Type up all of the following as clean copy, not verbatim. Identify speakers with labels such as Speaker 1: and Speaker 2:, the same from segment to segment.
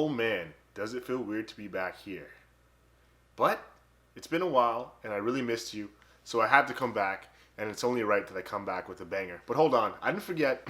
Speaker 1: Oh man, does it feel weird to be back here. But it's been a while and I really missed you, so I had to come back, and it's only right that I come back with a banger. But hold on, I didn't forget.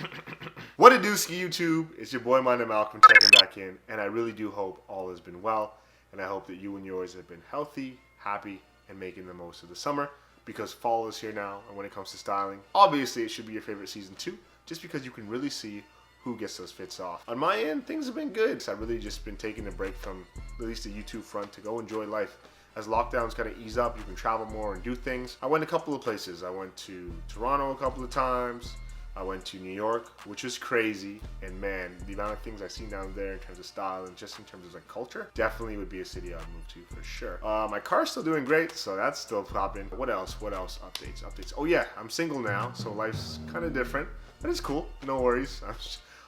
Speaker 1: What a dooski YouTube, it's your boy Mind Malcolm checking back in, and I really do hope all has been well, and I hope that you and yours have been healthy, happy, and making the most of the summer, because fall is here now, and when it comes to styling, obviously it should be your favorite season too, just because you can really see who gets those fits off. On my end, things have been good. I've really just been taking a break from at least the YouTube front to go enjoy life. As lockdowns kind of ease up, you can travel more and do things. I went a couple of places. I went to Toronto a couple of times. I went to New York, which is crazy. And man, the amount of things I've seen down there in terms of style and just in terms of like culture, definitely would be a city I'd move to for sure. My car's still doing great, so that's still popping. What else? Updates. Oh yeah, I'm single now, so life's kind of different. But it's cool, no worries.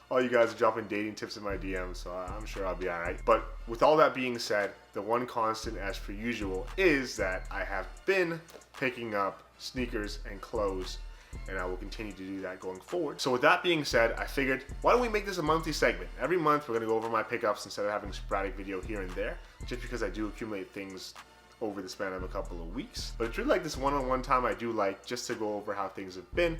Speaker 1: All you guys are dropping dating tips in my DMs, so I'm sure I'll be alright. But with all that being said, the one constant as per usual is that I have been picking up sneakers and clothes, and I will continue to do that going forward. So with that being said, I figured, why don't we make this a monthly segment? Every month we're going to go over my pickups instead of having a sporadic video here and there, just because I do accumulate things over the span of a couple of weeks. But it's really like this one-on-one time I do like, just to go over how things have been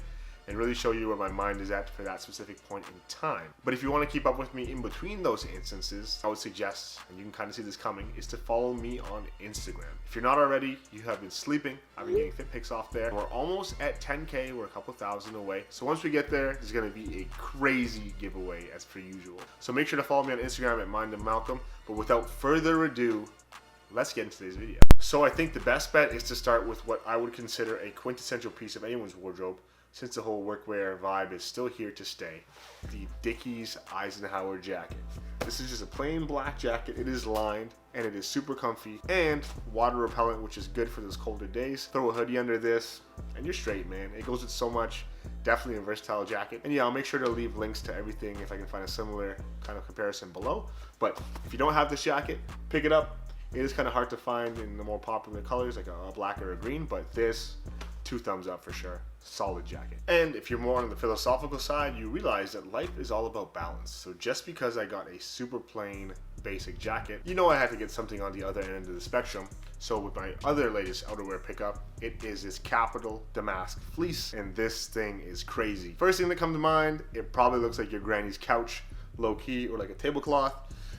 Speaker 1: and really show you where my mind is at for that specific point in time. But if you want to keep up with me in between those instances, I would suggest, and you can kind of see this coming, is to follow me on Instagram. If you're not already, you have been sleeping. I've been getting fit pics off there. We're almost at 10K. We're a couple thousand away. So once we get there, there's going to be a crazy giveaway as per usual. So make sure to follow me on Instagram at Mind of Malcolm. But without further ado, let's get into today's video. So I think the best bet is to start with what I would consider a quintessential piece of anyone's wardrobe, since the whole workwear vibe is still here to stay, the Dickies Eisenhower jacket. This is just a plain black jacket. It is lined and it is super comfy and water repellent, which is good for those colder days. Throw a hoodie under this and you're straight, man. It goes with so much. Definitely a versatile jacket. And yeah, I'll make sure to leave links to everything if I can find a similar kind of comparison below. But if you don't have this jacket, pick it up. It is kind of hard to find in the more popular colors like a black or a green, but this, 2 thumbs up for sure. Solid jacket. And if you're more on the philosophical side, you realize that life is all about balance. So just because I got a super plain basic jacket, you know I had to get something on the other end of the spectrum. So with my other latest outerwear pickup, it is this Kapital damask fleece, and this thing is crazy. First thing that comes to mind, it probably looks like your granny's couch, low key, or like a tablecloth.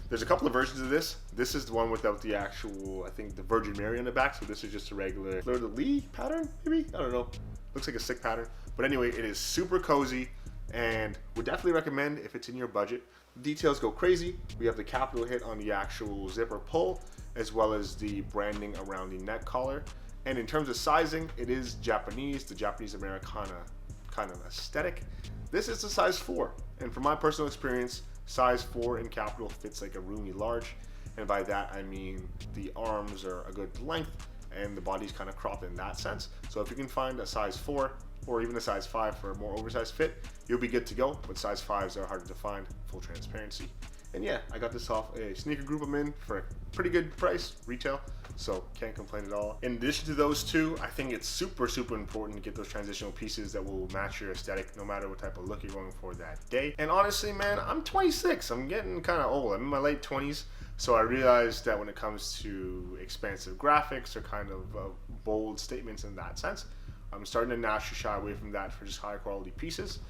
Speaker 1: There's a couple of versions of this. This is the one without the actual, I think, the Virgin Mary on the back. So this is just a regular fleur-de-lis pattern, maybe? I don't know. Looks like a sick pattern. But anyway, it is super cozy and would definitely recommend if it's in your budget. The details go crazy. We have the Kapital hit on the actual zipper pull, as well as the branding around the neck collar. And in terms of sizing, it is Japanese, the Japanese Americana kind of aesthetic. This is a size 4. And from my personal experience, size 4 in Kapital fits like a roomy large, and by that I mean the arms are a good length and the body's kind of cropped in that sense. So if you can find a size 4 or even a size 5 for a more oversized fit, you'll be good to go. But size 5s are harder to find, full transparency. And yeah, I got this off a sneaker group I'm in for a pretty good price, retail, so can't complain at all. In addition to those two, I think it's super important to get those transitional pieces that will match your aesthetic no matter what type of look you're going for that day. And honestly, man, I'm 26. I'm getting kind of old. I'm in my late 20s, so I realized that when it comes to expansive graphics or kind of bold statements in that sense, I'm starting to naturally shy away from that for just higher quality pieces.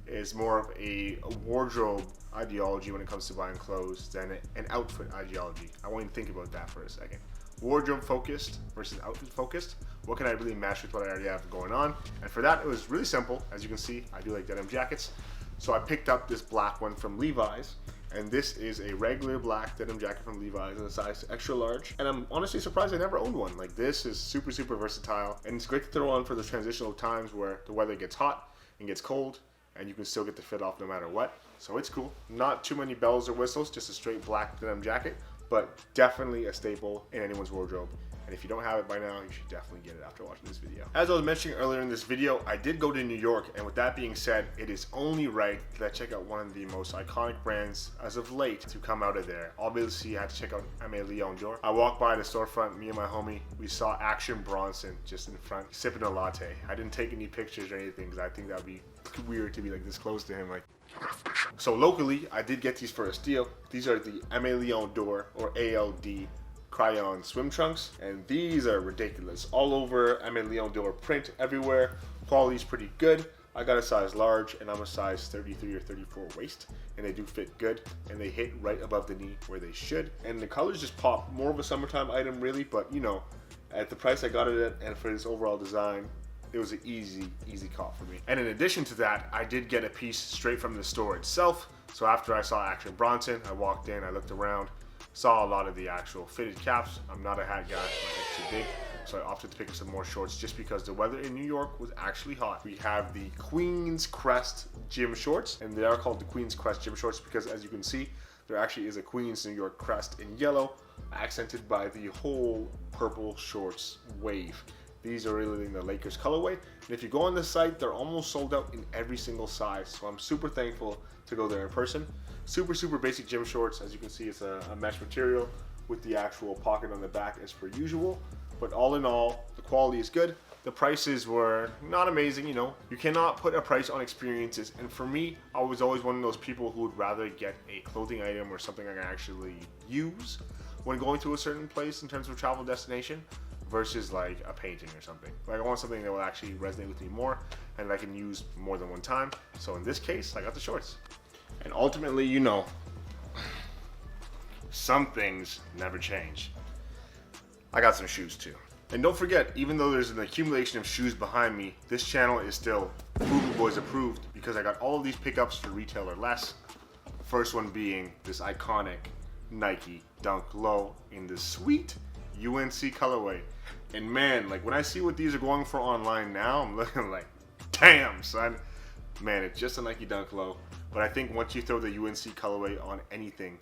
Speaker 1: Is more of a wardrobe ideology when it comes to buying clothes than an outfit ideology. I want you to think about that for a second. Wardrobe focused versus outfit focused. What can I really match with what I already have going on? And for that, it was really simple. As you can see, I do like denim jackets. So I picked up this black one from Levi's. And this is a regular black denim jacket from Levi's in a size extra large. And I'm honestly surprised I never owned one. Like, this is super versatile. And it's great to throw on for those transitional times where the weather gets hot and gets cold, and you can still get the fit off no matter what. So it's cool. Not too many bells or whistles, just a straight black denim jacket, but definitely a staple in anyone's wardrobe. And if you don't have it by now, you should definitely get it after watching this video. As I was mentioning earlier in this video, I did go to New York, and with that being said, it is only right that I check out one of the most iconic brands as of late to come out of there. Obviously, I had to check out Aimé Dore. I walked by the storefront, me and my homie, we saw Action Bronson just in front, sipping a latte. I didn't take any pictures or anything because I think that would be weird to be like this close to him. Like, So locally, I did get these for a steal. These are the Aimé Dore or ALD Crayon swim trunks, and these are ridiculous. All over Aimé Dore print everywhere. Quality's pretty good. I got a size large, and I'm a size 33 or 34 waist, and they do fit good, and they hit right above the knee where they should. And the colors just pop. More of a summertime item, really, but you know, at the price I got it at, and for this overall design, it was an easy cop for me. And in addition to that, I did get a piece straight from the store itself. So after I saw Action Bronson, I walked in, I looked around, saw a lot of the actual fitted caps. I'm not a hat guy, my head's too big. So I opted to pick up some more shorts just because the weather in New York was actually hot. We have the Queen's Crest gym shorts, and they are called the Queen's Crest gym shorts because, as you can see, there actually is a Queen's New York crest in yellow, accented by the whole purple shorts wave. These are really in the Lakers colorway, and if you go on the site, they're almost sold out in every single size, so I'm super thankful to go there in person. Super basic gym shorts. As you can see, it's a mesh material with the actual pocket on the back as per usual, but all in all, the quality is good. The prices were not amazing, you know. You cannot put a price on experiences, and for me, I was always one of those people who would rather get a clothing item or something I can actually use when going to a certain place in terms of travel destination, versus like a painting or something. Like I want something that will actually resonate with me more and that I can use more than one time. So in this case, I got the shorts. And ultimately, you know, some things never change. I got some shoes too. And don't forget, even though there's an accumulation of shoes behind me, this channel is still Boo Boys approved because I got all of these pickups for retail or less. First one being this iconic Nike Dunk Low in the sweet UNC colorway. And man, like when I see what these are going for online now, I'm looking like, damn son. Man, it's just a Nike Dunk Low. But I think once you throw the UNC colorway on anything,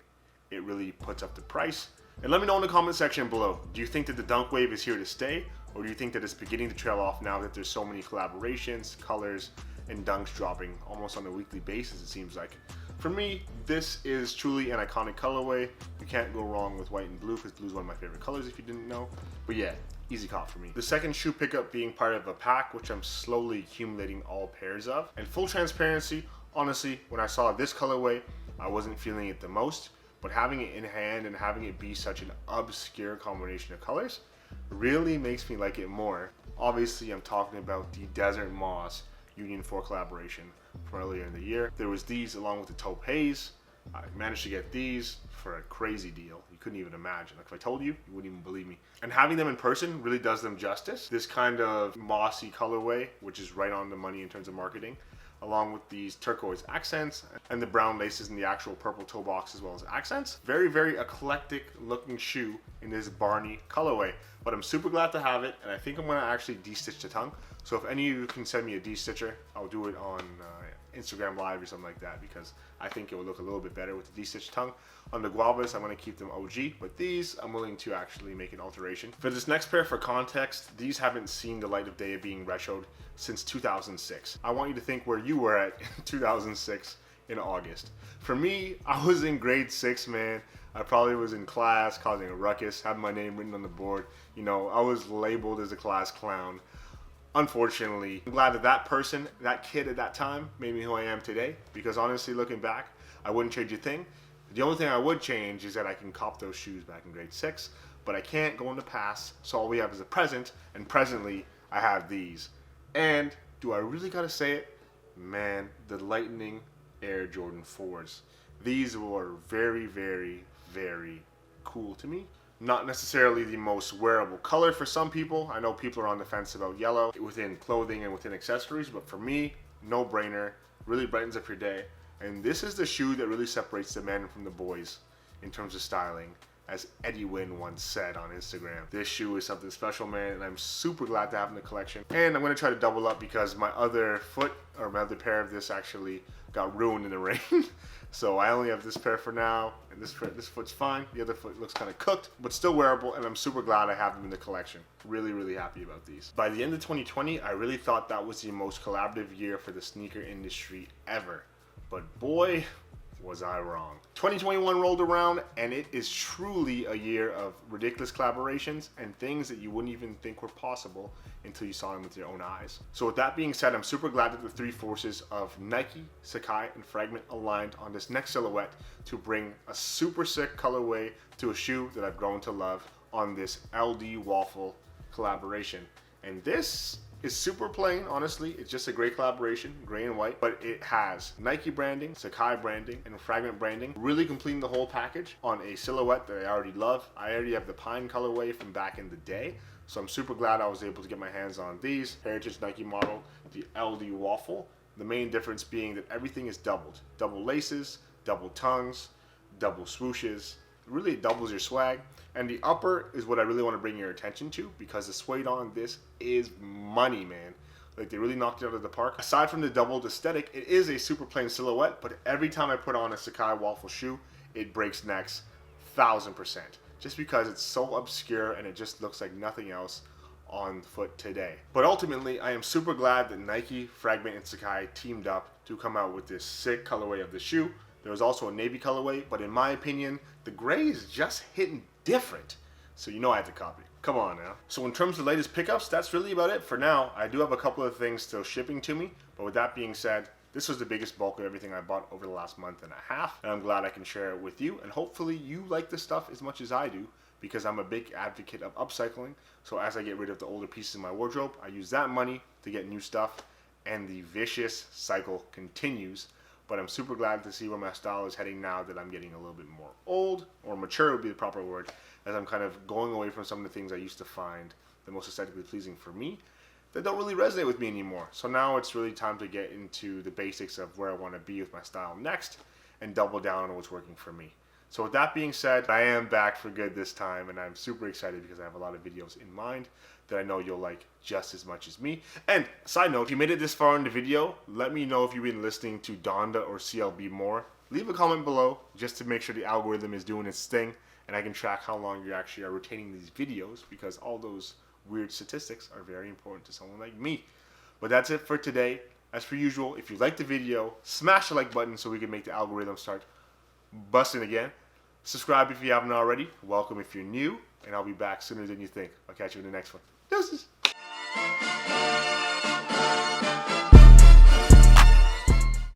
Speaker 1: it really puts up the price. And let me know in the comment section below, do you think that the dunk wave is here to stay? Or do you think that it's beginning to trail off now that there's so many collaborations, colors, and dunks dropping almost on a weekly basis, it seems like? For me, this is truly an iconic colorway. You can't go wrong with white and blue because blue is one of my favorite colors if you didn't know. But yeah, easy cop for me. The second shoe pickup being part of a pack, which I'm slowly accumulating all pairs of. And full transparency, honestly, when I saw this colorway, I wasn't feeling it the most. But having it in hand and having it be such an obscure combination of colors really makes me like it more. Obviously, I'm talking about the Desert Moss Union 4 collaboration from earlier in the year. There was these along with the Taupe Haze. I managed to get these for a crazy deal. You couldn't even imagine. Like if I told you, you wouldn't even believe me. And having them in person really does them justice. This kind of mossy colorway, which is right on the money in terms of marketing, along with these turquoise accents and the brown laces in the actual purple toe box as well as accents. Very eclectic looking shoe in this Barney colorway. But I'm super glad to have it, and I think I'm gonna actually de-stitch the tongue. So if any of you can send me a de-stitcher, I'll do it on Instagram Live or something like that because I think it will look a little bit better with the de-stitched tongue. On the guavas, I'm gonna keep them OG, but these, I'm willing to actually make an alteration. For this next pair, for context, these haven't seen the light of day of being retroed since 2006. I want you to think where you were at in 2006 in August. For me, I was in grade 6, man. I probably was in class causing a ruckus, having my name written on the board. You know, I was labeled as a class clown. Unfortunately, I'm glad that that person, that kid at that time, made me who I am today. Because honestly, looking back, I wouldn't change a thing. The only thing I would change is that I can cop those shoes back in grade 6, but I can't go in the past, so all we have is the present, and presently, I have these. And, do I really gotta say it? Man, the Lightning Air Jordan 4s. These were very cool to me. Not necessarily the most wearable color for some people. I know people are on the fence about yellow within clothing and within accessories, but for me, no brainer. Really brightens up your day. And this is the shoe that really separates the men from the boys in terms of styling, as Eddie Wynn once said on Instagram. This shoe is something special, man, and I'm super glad to have in the collection. And I'm gonna try to double up because my other foot, or my other pair of this actually got ruined in the rain. So I only have this pair for now, and this foot's fine. The other foot looks kind of cooked, but still wearable, and I'm super glad I have them in the collection. Really happy about these. By the end of 2020, I really thought that was the most collaborative year for the sneaker industry ever. But boy, was I wrong. 2021 rolled around, and it is truly a year of ridiculous collaborations and things that you wouldn't even think were possible until you saw them with your own eyes. So with that being said, I'm super glad that the three forces of Nike, Sacai, and Fragment aligned on this next silhouette to bring a super sick colorway to a shoe that I've grown to love on this LD Waffle collaboration. And this is super plain, honestly. It's just a great collaboration, gray and white, but it has Nike branding, Sacai branding, and Fragment branding, really completing the whole package on a silhouette that I already love. I already have the pine colorway from back in the day, so I'm super glad I was able to get my hands on these. Heritage Nike model, the LD Waffle. The main difference being that everything is doubled. Double laces, double tongues, double swooshes. Really it doubles your swag. And the upper is what I really want to bring your attention to, because the suede on this is money, man. Like, they really knocked it out of the park. Aside from the doubled aesthetic, it is a super plain silhouette, but every time I put on a Sacai Waffle shoe, it breaks necks 1000%. Just because it's so obscure and it just looks like nothing else on foot today. But ultimately, I am super glad that Nike, Fragment, and Sacai teamed up to come out with this sick colorway of the shoe. There was also a navy colorway, but in my opinion, the gray is just hitting different. So you know I had to copy. Come on now. So in terms of the latest pickups, that's really about it for now. I do have a couple of things still shipping to me, but with that being said, this was the biggest bulk of everything I bought over the last month and a half, and I'm glad I can share it with you, and hopefully you like this stuff as much as I do, because I'm a big advocate of upcycling. So as I get rid of the older pieces in my wardrobe, I use that money to get new stuff, and the vicious cycle continues. But I'm super glad to see where my style is heading now that I'm getting a little bit more old, or mature would be the proper word, as I'm kind of going away from some of the things I used to find the most aesthetically pleasing for me that don't really resonate with me anymore. So now it's really time to get into the basics of where I want to be with my style next and double down on what's working for me. So with that being said, I am back for good this time, and I'm super excited because I have a lot of videos in mind that I know you'll like just as much as me. And side note, if you made it this far in the video, let me know if you've been listening to Donda or CLB more. Leave a comment below just to make sure the algorithm is doing its thing and I can track how long you actually are retaining these videos, because all those weird statistics are very important to someone like me. But that's it for today. As per usual, if you liked the video, smash the like button so we can make the algorithm start busting again. Subscribe if you haven't already. Welcome if you're new, and I'll be back sooner than you think. I'll catch you in the next one. Deuces.